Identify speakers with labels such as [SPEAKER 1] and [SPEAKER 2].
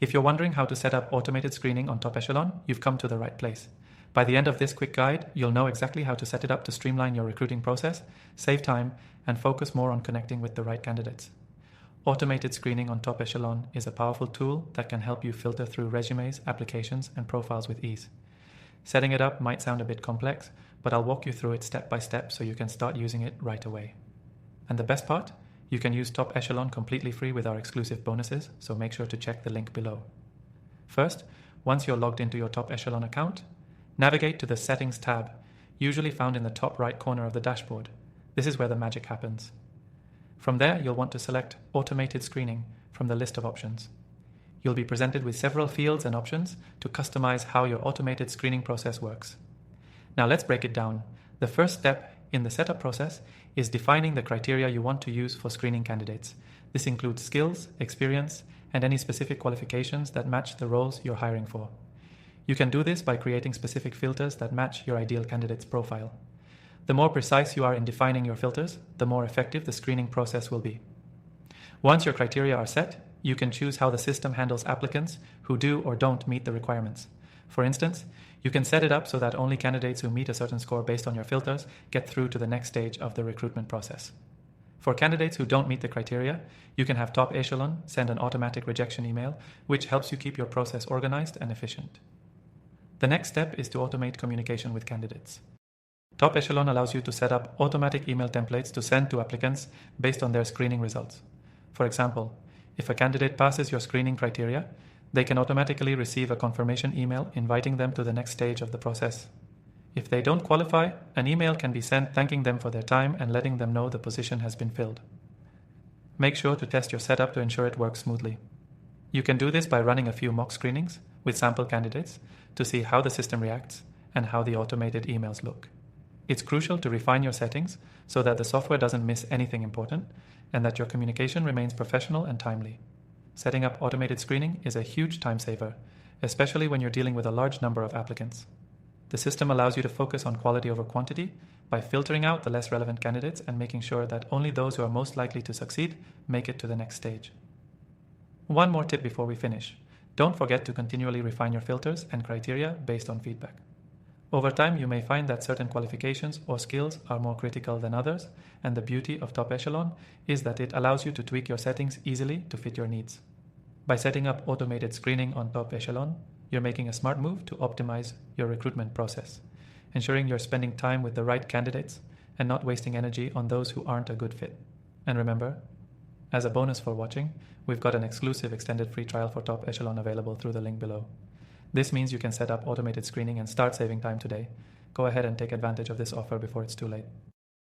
[SPEAKER 1] If you're wondering how to set up automated screening on Top Echelon, you've come to the right place. By the end of this quick guide, you'll know exactly how to set it up to streamline your recruiting process, save time, and focus more on connecting with the right candidates. Automated screening on Top Echelon is a powerful tool that can help you filter through resumes, applications, and profiles with ease. Setting it up might sound a bit complex, but I'll walk you through it step by step so you can start using it right away. And the best part? You can use Top Echelon completely free with our exclusive bonuses, so make sure to check the link below. First, once you're logged into your Top Echelon account, navigate to the Settings tab, usually found in the top right corner of the dashboard. This is where the magic happens. From there, you'll want to select Automated Screening from the list of options. You'll be presented with several fields and options to customize how your automated screening process works. Now let's break it down. The first step in the setup process is defining the criteria you want to use for screening candidates. This includes skills, experience, and any specific qualifications that match the roles you're hiring for. You can do this by creating specific filters that match your ideal candidate's profile. The more precise you are in defining your filters, the more effective the screening process will be. Once your criteria are set, you can choose how the system handles applicants who do or don't meet the requirements. For instance, you can set it up so that only candidates who meet a certain score based on your filters get through to the next stage of the recruitment process. For candidates who don't meet the criteria, you can have Top Echelon send an automatic rejection email, which helps you keep your process organized and efficient. The next step is to automate communication with candidates. Top Echelon allows you to set up automatic email templates to send to applicants based on their screening results. For example, if a candidate passes your screening criteria, they can automatically receive a confirmation email inviting them to the next stage of the process. If they don't qualify, an email can be sent thanking them for their time and letting them know the position has been filled. Make sure to test your setup to ensure it works smoothly. You can do this by running a few mock screenings with sample candidates to see how the system reacts and how the automated emails look. It's crucial to refine your settings so that the software doesn't miss anything important and that your communication remains professional and timely. Setting up automated screening is a huge time saver, especially when you're dealing with a large number of applicants. The system allows you to focus on quality over quantity by filtering out the less relevant candidates and making sure that only those who are most likely to succeed make it to the next stage. One more tip before we finish. Don't forget to continually refine your filters and criteria based on feedback. Over time, you may find that certain qualifications or skills are more critical than others, and the beauty of Top Echelon is that it allows you to tweak your settings easily to fit your needs. By setting up automated screening on Top Echelon, you're making a smart move to optimize your recruitment process, ensuring you're spending time with the right candidates and not wasting energy on those who aren't a good fit. And remember, as a bonus for watching, we've got an exclusive extended free trial for Top Echelon available through the link below. This means you can set up automated screening and start saving time today. Go ahead and take advantage of this offer before it's too late.